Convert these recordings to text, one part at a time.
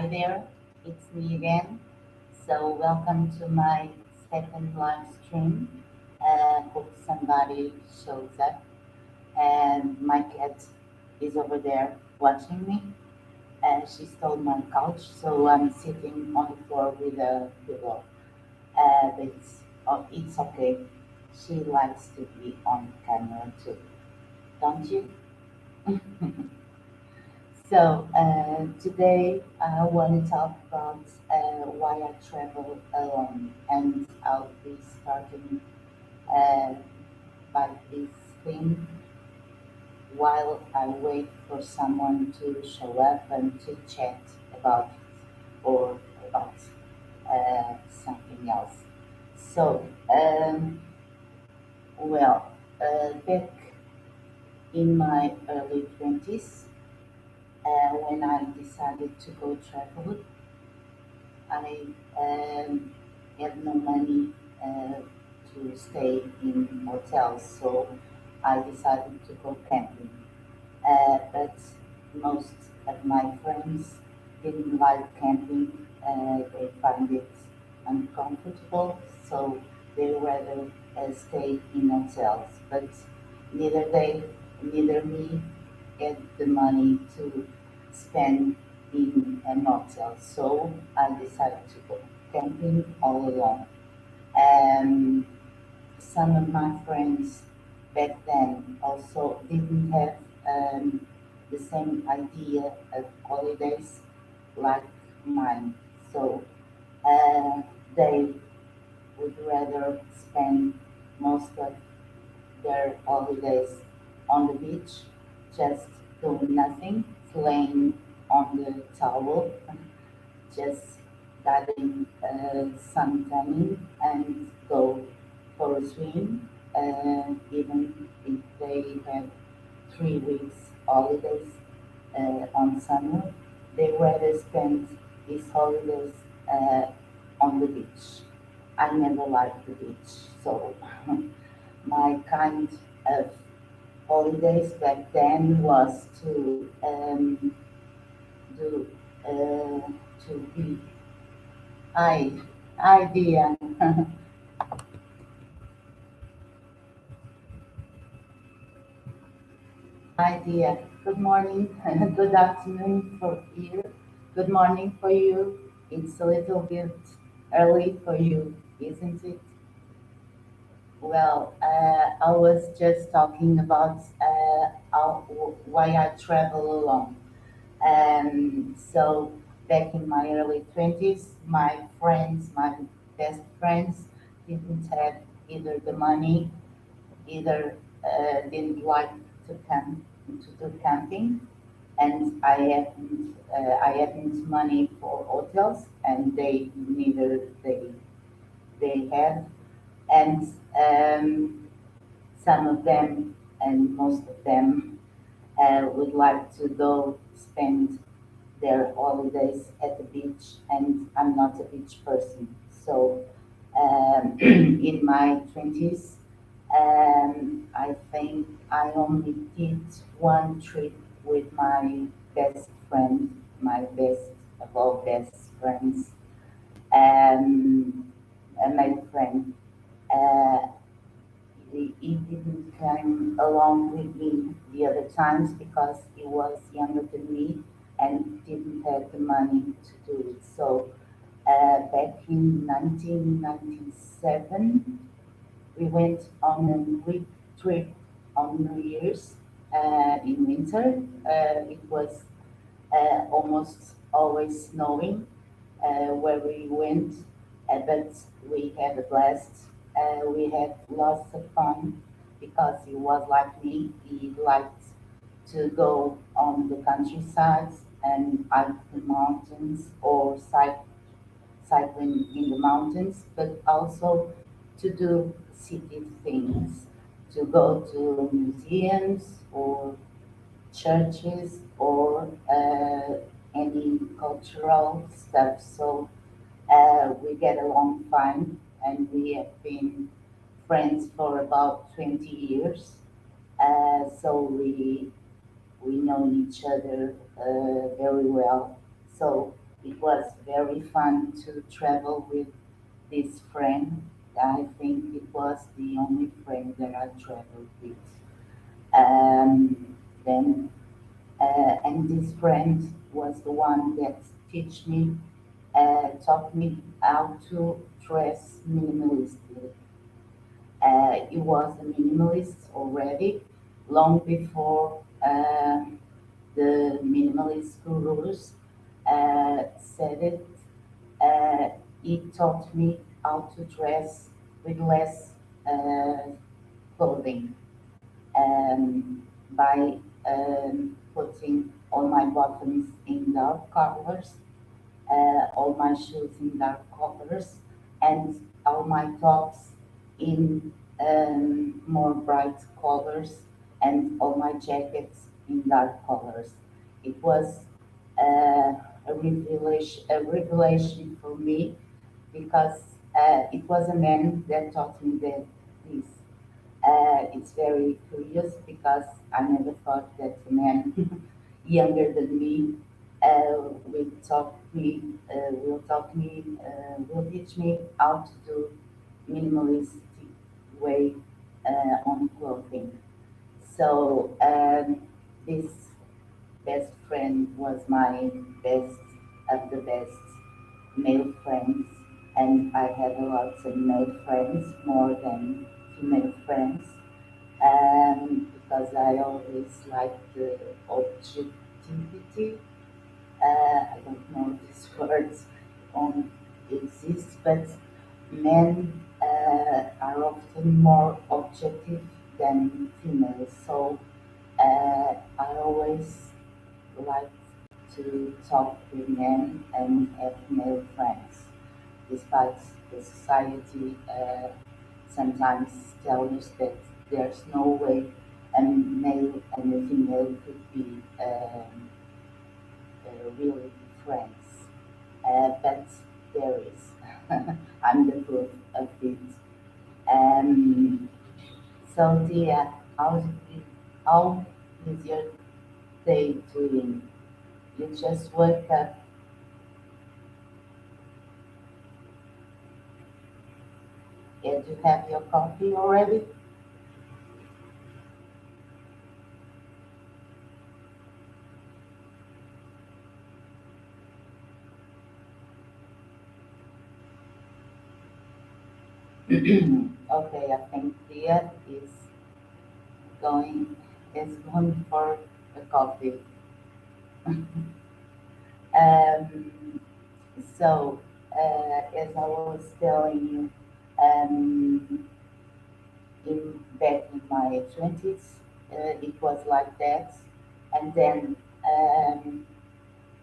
Hi there, it's me again. So, welcome to my second live stream. Hope somebody shows up. And my cat is over there watching me. And she stole my couch, so I'm sitting on the floor with a pillow. But it's okay. She likes to be on camera too, don't you? So today I want to talk about why I travel alone, and I'll be starting uh, by this theme while I wait for someone to show up and to chat about it or about something else. So, back in my early 20s, when I decided to go travel, I had no money to stay in hotels, so I decided to go camping. But most of my friends didn't like camping, they find it uncomfortable, so they rather stay in hotels. But neither they, neither me had the money to spend in an hotel, so I decided to go camping all alone. Um, some of my friends back then also didn't have the same idea of holidays like mine, so uh, they would rather spend most of their holidays on the beach, just doing nothing, laying on the towel, just letting sun coming and go for a swim, even if they have 3 weeks holidays on summer, they rather spend these holidays uh, on the beach. I never liked the beach, so my kind of holidays back then was to do to be I idea idea. Good morning, good afternoon for you. Good morning for you. It's a little bit early for you, isn't it? Well, I was just talking about why I travel alone. So back in my early 20s, my friends, my best friends, didn't have either the money, either didn't like to come to do camping, and I hadn't money for hotels, and they neither they had, and some of them and most of them would like to go spend their holidays at the beach, and I'm not a beach person. So, in my 20s, I think I only did one trip with my best friend, my best of all best friends, a male friend. Uh, he didn't come along with me the other times because he was younger than me and didn't have the money to do it. So back in 1997, we went on a week trip on New Year's in winter. It was almost always snowing where we went, but we had a blast. We had lots of fun because he was like me. He liked to go on the countryside and hike the mountains or cycling in the mountains, but also to do city things, to go to museums or churches or any cultural stuff. So we get along fine, and we have been friends for about 20 years. So we know each other very well. So It was very fun to travel with this friend. I think it was the only friend that I traveled with. Then, and this friend was the one that taught me how to dress minimalistically. He was a minimalist already, long before the minimalist gurus said it. Uh, he taught me how to dress with less uh, clothing by putting all my bottoms in dark colors, all my shoes in dark colors, and all my tops in more bright colors, and all my jackets in dark colors. It was a revelation for me because it was a man that taught me this. It's very curious because I never thought that a man younger than me will teach me how to do minimalistic way on clothing. So this best friend was my best of the best male friends, and I had a lot of male friends more than female friends, because I always liked the objectivity. I don't know if this word exists, but men are often more objective than females. So I always like to talk with men and have male friends, despite the society sometimes tells us that there's no way a male and a female could be really friends. But there is. I'm the proof of it. Um, so, Dia, how is your day doing? You just woke up. Did you have your coffee already? Okay, I think Dia going going for a coffee. Um, so, as I was telling you, um, back in my 20s, it was like that. And then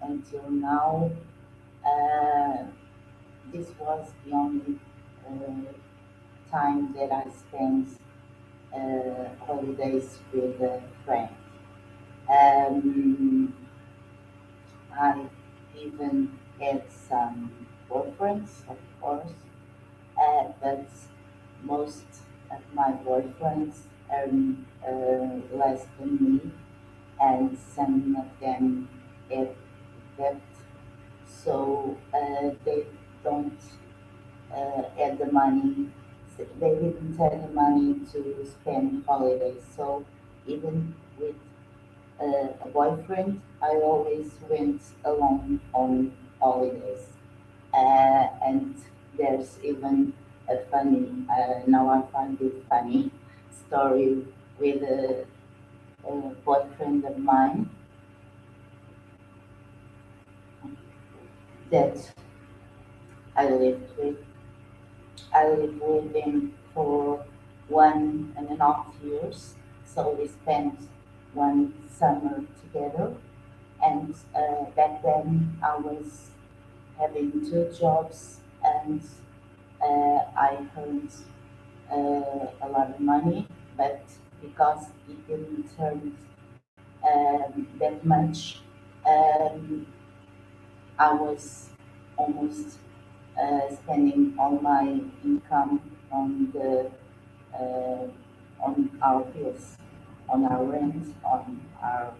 until now, uh, this was the only time that I spent holidays with a friend. Um, I even had some boyfriends, of course, but most of my boyfriends earn less than me, and some of them have debt, so they don't have the money. They didn't have the money to spend holidays. So even with a boyfriend, I always went alone on holidays. And there's even a funny, now I find it funny, story with a boyfriend of mine that I lived with. I lived with him for 1.5 years, so we spent one summer together. And back then, I was having two jobs, and I earned a lot of money, but because it didn't earn that much, um, I was almost spending all my income on the uh, on our bills, on our rent, on our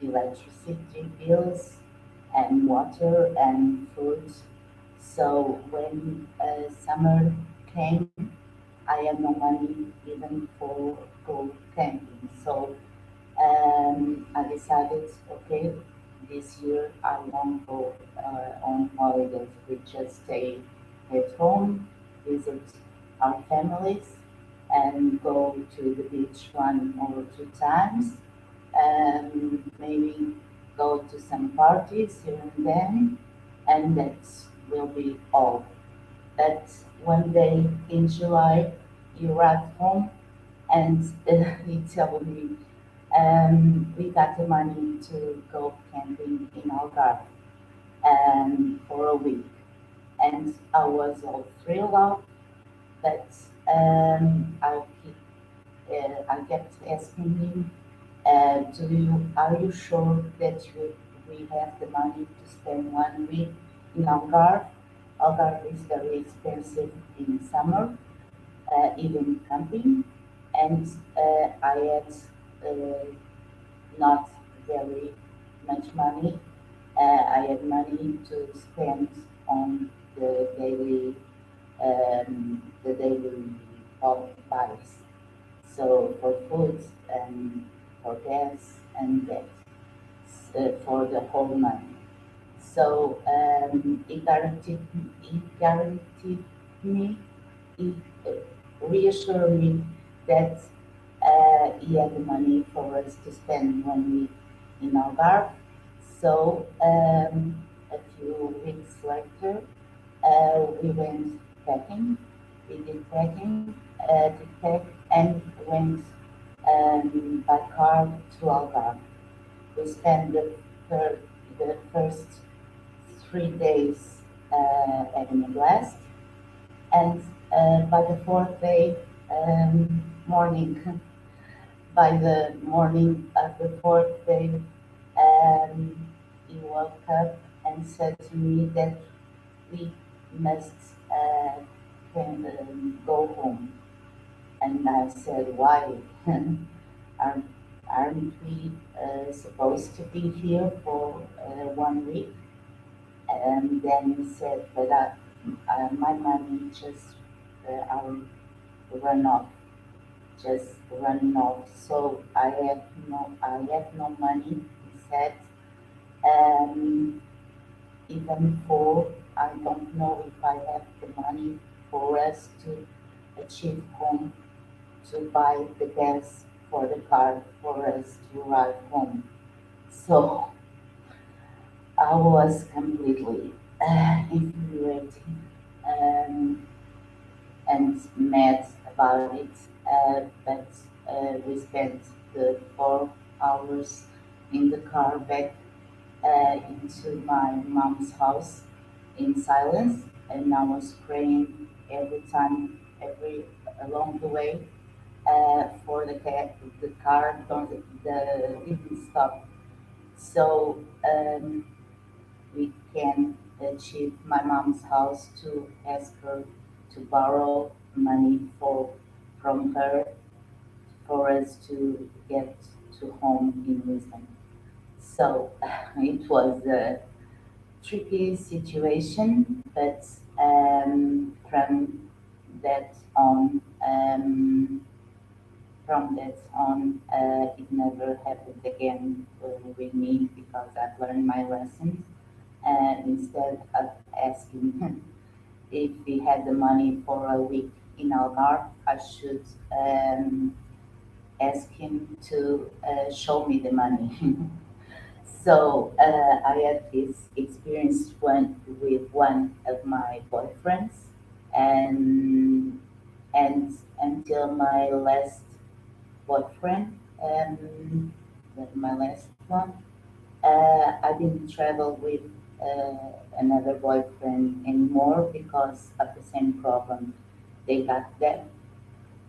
electricity bills, and water and food. So when summer came, I had no money even for go camping. So I decided, okay, this year I won't go on holidays. We just stay at home, visit our families, and go to the beach 1 or 2 times. Maybe go to some parties here and then, and that will be all. But one day in July, you arrive home and he told me we got the money to go camping in Algarve for a week. And I was all thrilled out, but I kept asking him, are you sure that we have the money to spend 1 week in Algarve? Algarve is very expensive in summer, even camping, and I had uh, not very much money. I had money to spend on the daily buys. So for food and for gas and that for the whole month. So he guaranteed me, he reassured me that he had the money for us to spend 1 week in Algarve. So a few weeks later, we went packing. We did packing, did pack, and went by car to Algarve. We spent thir- the first 3 days having a blast, and by the fourth day morning, by the morning of the fourth day, he woke up and said to me that we must go home. And I said, why? aren't, aren't we supposed to be here for 1 week? And then he said, but my money just our run off, just running off. So I have no money. He said, um, even for I don't know if I have the money for us to achieve home to buy the gas for the car for us to arrive home. So I was completely infuriated um, and mad about it. But we spent the 4 hours in the car back into my mom's house in silence, and I was praying every time, every along the way, for the car don't didn't stop. So we can achieve my mom's house to ask her to borrow money from her for us to get to home in Lisbon. So it was a tricky situation, but that on, um, from that on, it never happened again with me because I've learned my lessons. Instead of asking if we had the money for a week in Algarve, I should ask him to show me the money. So I had this experience with one of my boyfriends, and until my last boyfriend, my last one, I didn't travel with another boyfriend anymore because of the same problem. They got debt.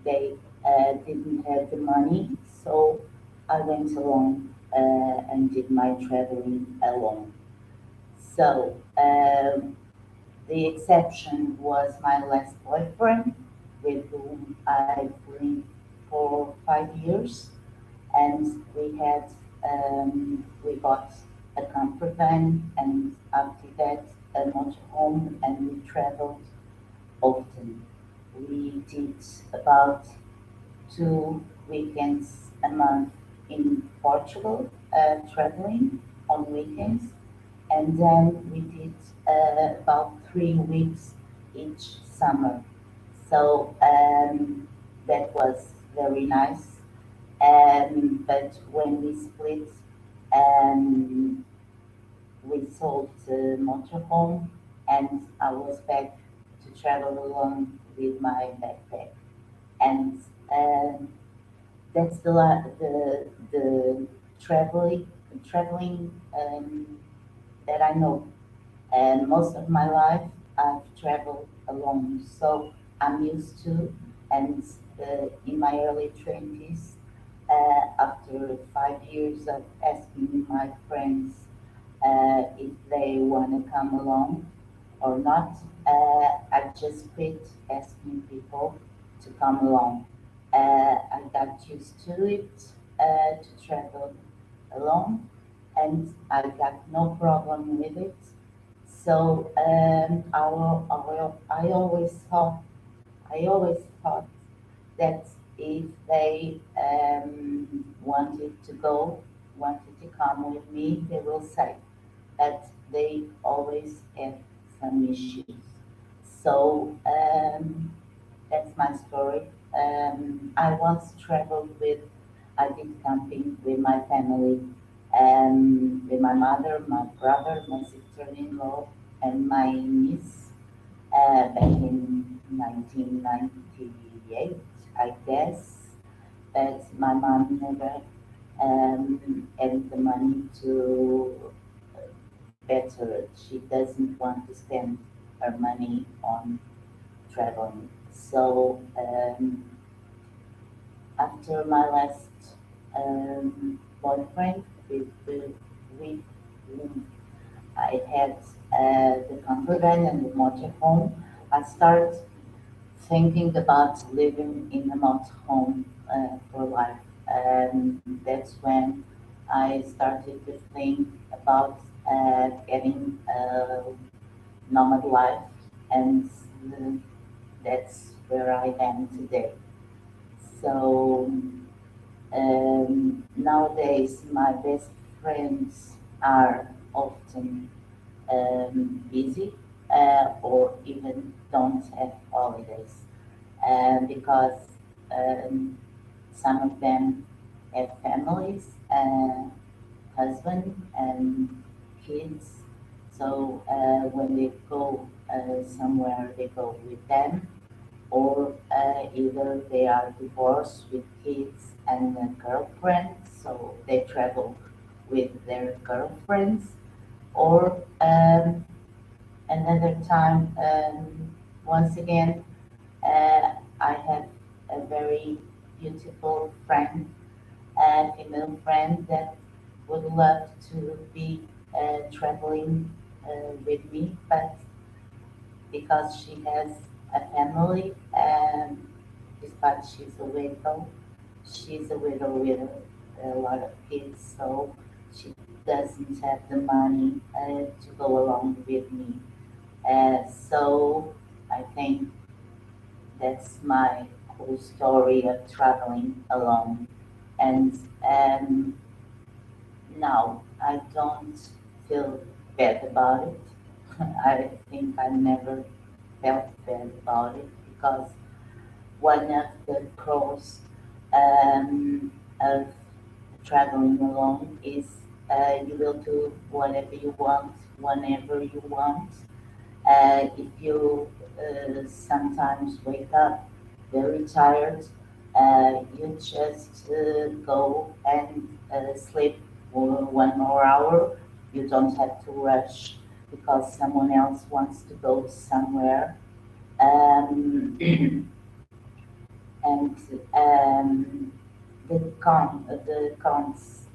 They didn't have the money, so I went alone and did my traveling alone. So the exception was my last boyfriend, with whom I lived for 5 years, and we got a camper van, and after that, a motorhome, and we traveled often. We did about 2 weekends a month in Portugal, traveling on weekends, and then we did about 3 weeks each summer. So that was very nice. But when we split, um, we sold the motorhome, and I was back to travel alone with my backpack. And that's the traveling that I know. And most of my life, I've traveled alone, so I'm used to. And in my early 20s, after 5 years of asking my friends if they want to come along or not, I just quit asking people to come along. I got used to it, to travel alone, and I got no problem with it. So I always thought that if they wanted to come with me, they will say, but they always have some issues. So that's my story. I once traveled I did camping with my family, with my mother, my brother, my sister-in-law, and my niece back in 1998, I guess. But my mom never had the money to better. She doesn't want to spend her money on traveling. So after my last boyfriend, with whom I had the camper van and the motorhome, I started thinking about living in a motorhome for life. And that's when I started to think about getting a nomad life, and uh, that's where I am today. So nowadays, my best friends are often busy or even don't have holidays because um, some of them have families, husband and kids. So when they go somewhere, they go with them, or either they are divorced with kids and a girlfriend, so they travel with their girlfriends, or another time, once again, I have a very beautiful friend, a female friend that would love to be traveling with me, but because she has a family, and despite she's a widow with a lot of kids, so she doesn't have the money to go along with me. So I think that's my whole story of traveling alone. And now I don't feel bad about it. I think I never felt bad about it because one of the pros of traveling alone is you will do whatever you want, whenever you want. If you sometimes wake up very tired, you just go and sleep for 1 more hour. You don't have to rush because someone else wants to go somewhere. Um, and the cons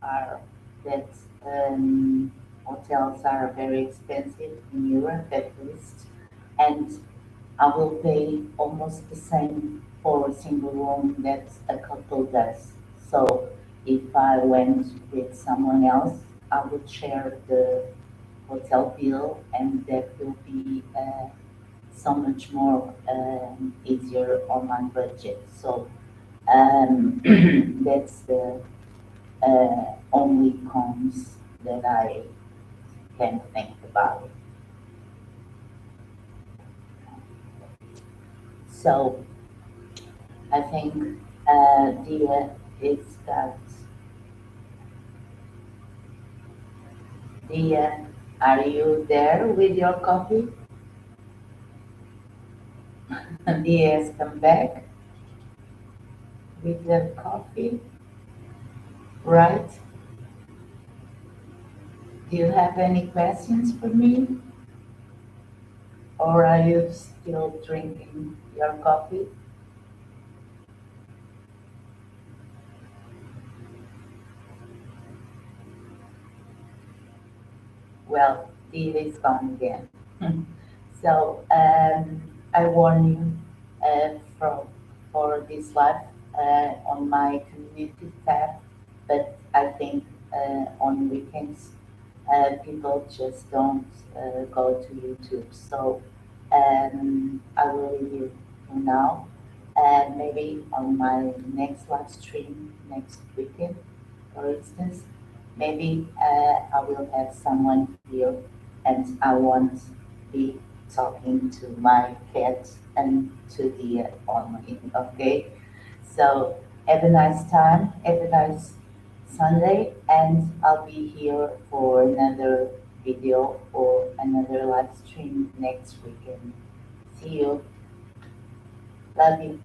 are that hotels are very expensive in Europe, at least, and I will pay almost the same for a single room that a couple does. So if I went with someone else, I would share the hotel bill, and that will be so much more easier on my budget. So that's the only cons that I can think about. So I think Dia is that Dia, are you there with your coffee? Dia has come back with the coffee, right? Do you have any questions for me, or are you still drinking your coffee? Well, Dia is gone again. So I warn you for this live on my community tab, but I think on weekends people just don't go to YouTube. So I will leave you for now. And maybe on my next live stream next weekend, for instance, maybe I will have someone here and I won't be talking to my cat and to the online, okay? So have a nice time, have a nice Sunday, and I'll be here for another video or another live stream next weekend. See you. Love you.